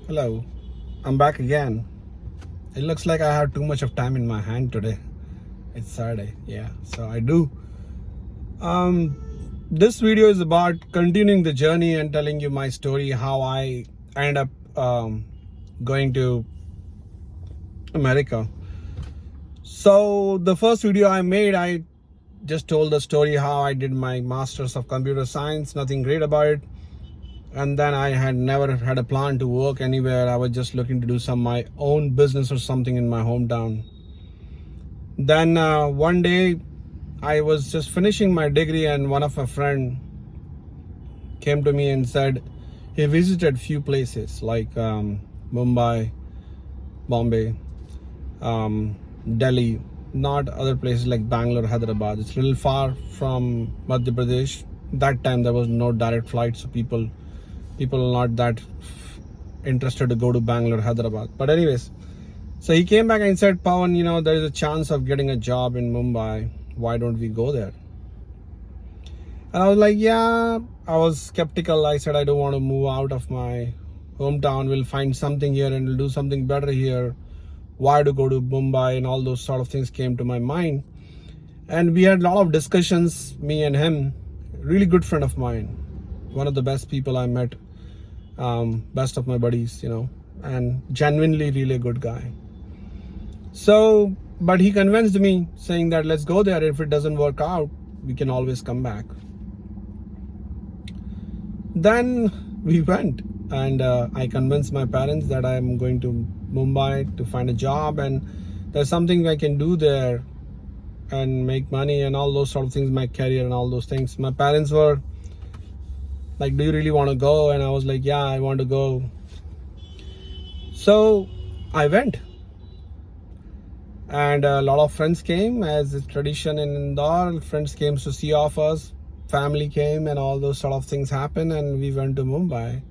Hello, I'm back again. It looks like I have too much of time in my hand today. It's Saturday, yeah, so I do. This video is about continuing the journey and telling you my story, how I end up going to America. So the first video I made, I just told the story how I did my Masters of Computer Science, nothing great about it. And then I had never had a plan to work anywhere. I was just looking to do my own business or something in my hometown. Then one day I was just finishing my degree and one of my friend came to me and said he visited few places like Mumbai, Bombay, Delhi, not other places like Bangalore, Hyderabad. It's a little far from Madhya Pradesh. That time there was no direct flight, so people are not that interested to go to Bangalore, Hyderabad. But anyways, so he came back and said, Pawan, there is a chance of getting a job in Mumbai. Why don't we go there? And I was like, yeah, I was skeptical. I said, I don't want to move out of my hometown. We'll find something here and we'll do something better here. Why to go to Mumbai? And all those sort of things came to my mind. And we had a lot of discussions, me and him, really good friend of mine, one of the best people I met, best of my buddies, and genuinely really good guy. So, but he convinced me saying that let's go there. If it doesn't work out, we can always come back. Then we went and I convinced my parents that I'm going to Mumbai to find a job and there's something I can do there and make money and all those sort of things, my career and all those things. My parents were like, do you really want to go? And I was like, yeah, I want to go. So I went. And a lot of friends came, as is tradition in Indore. Friends came to see off us. Family came and all those sort of things happened. And we went to Mumbai.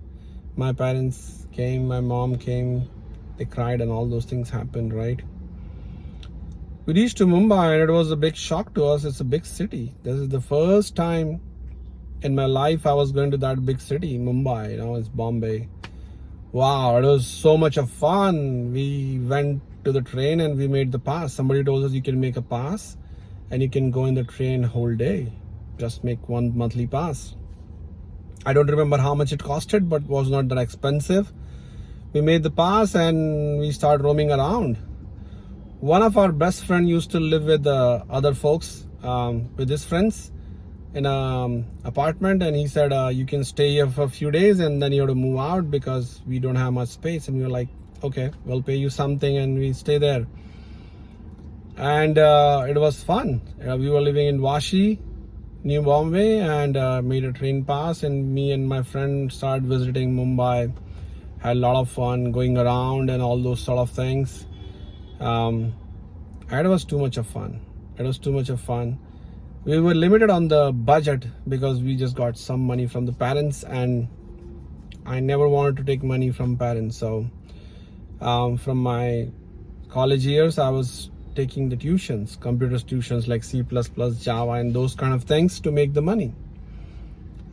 My parents came, my mom came. They cried and all those things happened, right? We reached to Mumbai and it was a big shock to us. It's a big city. This is the first time in my life I was going to that big city, Mumbai, it's Bombay. Wow, it was so much of fun. We went to the train and we made the pass. Somebody told us you can make a pass and you can go in the train whole day. Just make one monthly pass. I don't remember how much it costed, but was not that expensive. We made the pass and we started roaming around. One of our best friend used to live with other folks, with his friends in an apartment, and he said you can stay here for a few days and then you have to move out because we don't have much space. And we were like, okay, we'll pay you something, and we stay there. And it was fun. We were living in Vashi, New Bombay, and made a train pass, and me and my friend started visiting Mumbai. Had a lot of fun going around and all those sort of things. And it was too much of fun. We were limited on the budget because we just got some money from the parents, and I never wanted to take money from parents. So from my college years, I was taking the tuitions, computer tuitions like C++, Java, and those kind of things to make the money.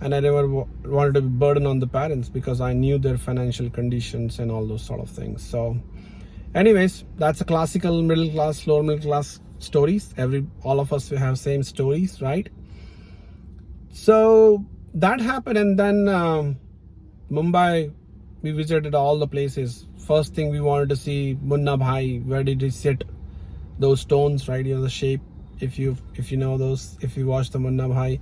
And I never wanted to be burden on the parents because I knew their financial conditions and all those sort of things. So anyways, that's a classical middle class, lower middle class stories. All of us have same stories, right? So that happened, and then Mumbai, we visited all the places. First thing we wanted to see Munna Bhai. Where did he sit? Those stones, right? The shape. If you know those, if you watch the Munna Bhai,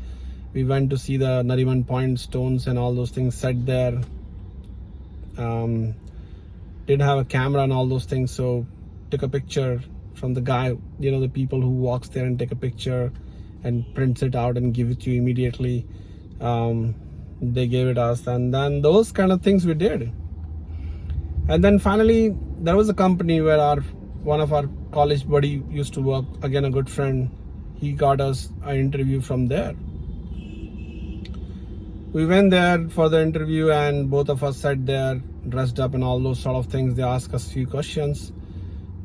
we went to see the Nariman Point stones and all those things set there. Didn't have a camera and all those things, so took a picture from the guy, the people who walks there and take a picture and prints it out and give it to you immediately. They gave it us, and then those kind of things we did. And then finally there was a company where one of our college buddy used to work, again a good friend. He got us an interview from there. We went there for the interview and both of us sat there dressed up and all those sort of things. They asked us a few questions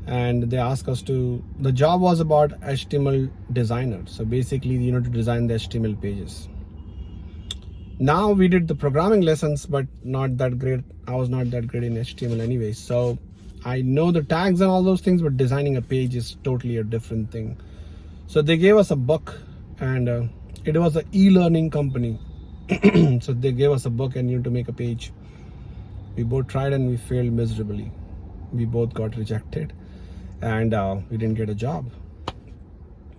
and they asked us the job was about HTML designer. So basically, to design the HTML pages. Now we did the programming lessons, but not that great. I was not that great in HTML anyway. So I know the tags and all those things, but designing a page is totally a different thing. So they gave us a book, and it was an e-learning company. So they gave us a book and you need to make a page. We both tried and we failed miserably. We both got rejected, and we didn't get a job.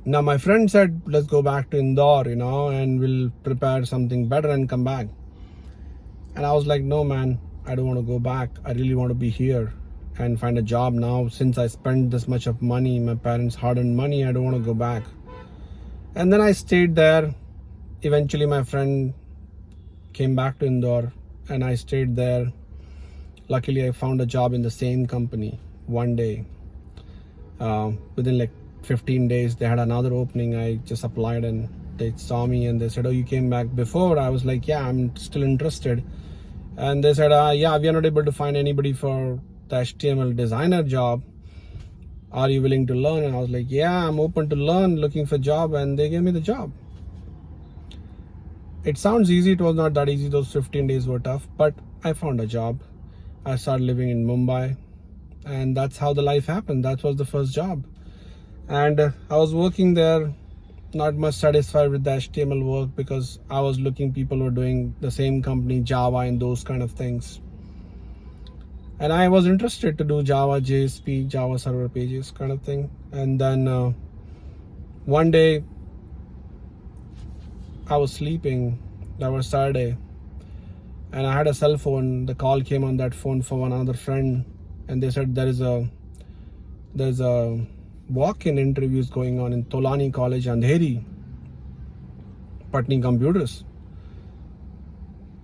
Now my friend said, let's go back to Indore, and we'll prepare something better and come back. And I was like, no man, I don't want to go back. I really want to be here and find a job now. Since I spent this much of money, my parents' hard-earned money, I don't want to go back. And then I stayed there. Eventually my friend came back to Indore and I stayed there. Luckily I found a job in the same company one day. Within like 15 days they had another opening. I just applied and they saw me and they said, oh, you came back before? I was like, yeah, I'm still interested. And they said, yeah, we are not able to find anybody for the HTML designer job. Are you willing to learn? And I was like, yeah, I'm open to learn, looking for a job. And they gave me the job. It sounds easy. It was not that easy. Those 15 days were tough, but I found a job. I started living in Mumbai, and that's how the life happened. That was the first job. And I was working there, not much satisfied with the HTML work because I was looking, people were doing the same company, Java and those kind of things. And I was interested to do Java, JSP, Java server pages kind of thing. And then one day I was sleeping, that was Saturday, and I had a cell phone. The call came on that phone from another friend, and they said there's a walk-in interviews going on in Tolani College, Andheri, Patni Computers.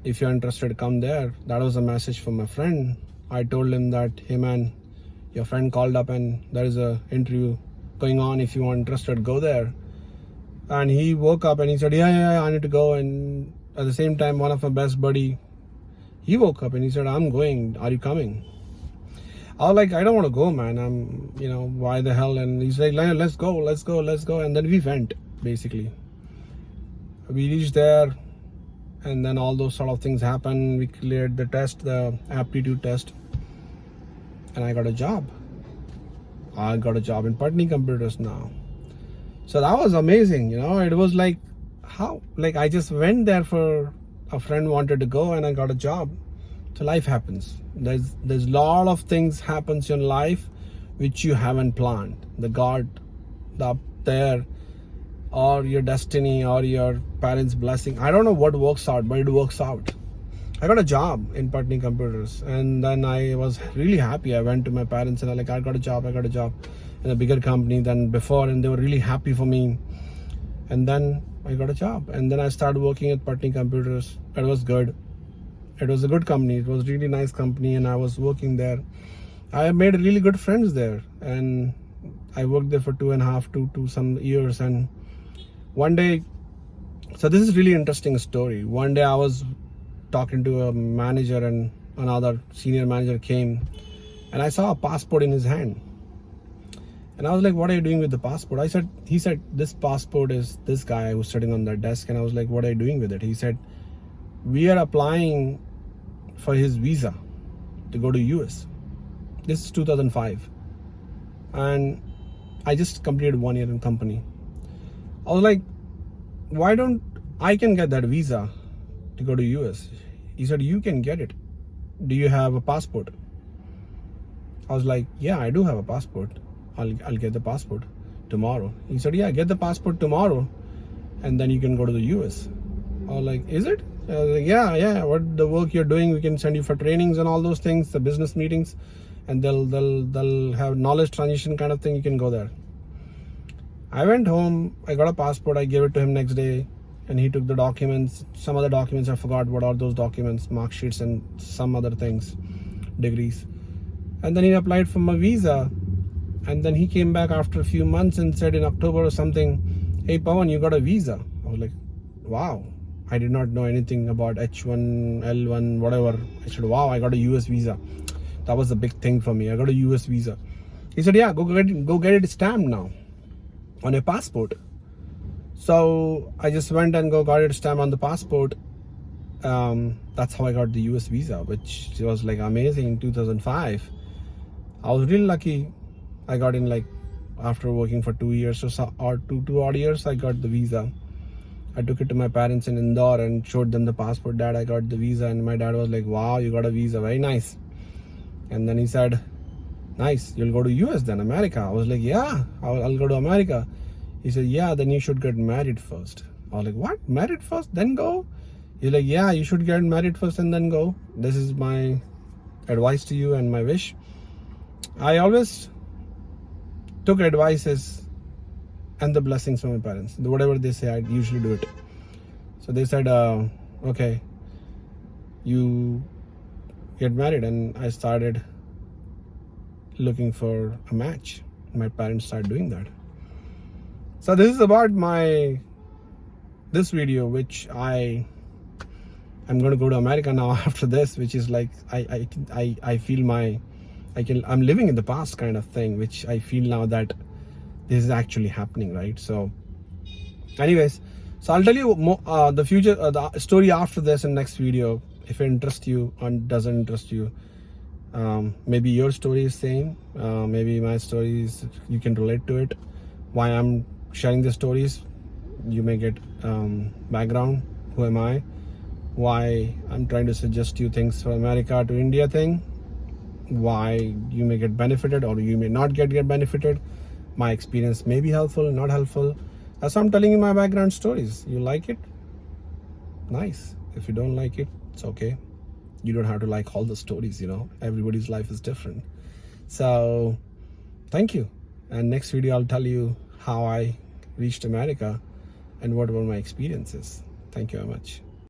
If you're interested, come there. That was a message from my friend. I told him that, hey man, your friend called up and there is a interview going on. If you are interested, go there. And he woke up and he said, yeah, I need to go. And at the same time, one of my best buddy, he woke up and he said, I'm going, are you coming? I was like, I don't want to go, man. Why the hell? And he's like, let's go. And then we went, basically. We reached there, and then all those sort of things happened. We cleared the test, the aptitude test, and I got a job. I got a job in Patni Computers now. So that was amazing, It was like, how? Like, I just went there for a friend wanted to go, and I got a job. So life happens. There's a lot of things happens in life which you haven't planned. The God up there, or your destiny, or your parents' blessing. I don't know what works out, but it works out. I got a job in Patni Computers, and then I was really happy. I went to my parents and I got a job in a bigger company than before, and they were really happy for me. And then I got a job, and then I started working at Patni Computers. It was good. It was a good company. It was a really nice company, and I was working there. I made really good friends there, and I worked there for 2.5 to some years. And one day, so this is really interesting story. One day I was talking to a manager, and another senior manager came, and I saw a passport in his hand. And I was like, what are you doing with the passport? He said, this passport is this guy who's sitting on that desk. And I was like, what are you doing with it? He said, we are applying for his visa to go to US. This is 2005. And I just completed 1 year in company. I was like, why don't I can get that visa to go to US? He said, you can get it. Do you have a passport? I was like, yeah, I do have a passport. I'll get the passport tomorrow. He said, yeah, get the passport tomorrow, and then you can go to the US. I was like, is it? I was like, yeah. What the work you're doing, we can send you for trainings and all those things, the business meetings, and they'll have knowledge transition kind of thing. You can go there. I went home. I got a passport. I gave it to him next day, and he took the documents. Some other documents, I forgot what are those documents, mark sheets and some other things, degrees. And then he applied for my visa. And then he came back after a few months and said in October or something, hey Pawan, you got a visa. I was like, wow, I did not know anything about H1, L1, whatever. I said, wow, I got a US visa. That was a big thing for me. I got a US visa. He said, yeah, go get it stamped now on your passport. So I just went and got it stamped on the passport. That's how I got the US visa, which was like amazing in 2005. I was really lucky. I got in like after working for 2 years or so, or two odd years, I got the visa. I took it to my parents in Indore and showed them the passport. Dad, I got the visa. And my dad was like, wow, you got a visa, very nice. And then he said, nice, you'll go to US then, America. I was like, yeah, I'll go to America. He said, yeah, then you should get married first. I was like, what, married first then go? He's like, yeah, you should get married first and then go. This is my advice to you and my wish. I always took advices and the blessings from my parents. Whatever they say, I usually do it. So they said, okay, you get married. And I started looking for a match. My parents started doing that. So this is about this video, which I'm going to go to America now after this, which is like I feel I'm living in the past kind of thing, which I feel now that this is actually happening, right? So anyways, so I'll tell you more, the future, the story after this in next video. If it interests you or doesn't interest you, maybe your story is same, maybe my story is, you can relate to it. Why I'm sharing the stories, you may get background, who am I, why I'm trying to suggest you things for America to India thing, why you may get benefited or you may not get benefited. My experience may be helpful, not helpful. That's why I'm telling you my background stories. You like it? Nice. If you don't like it, it's okay. You don't have to like all the stories, Everybody's life is different. So thank you. And next video, I'll tell you how I reached America and what were my experiences. Thank you very much.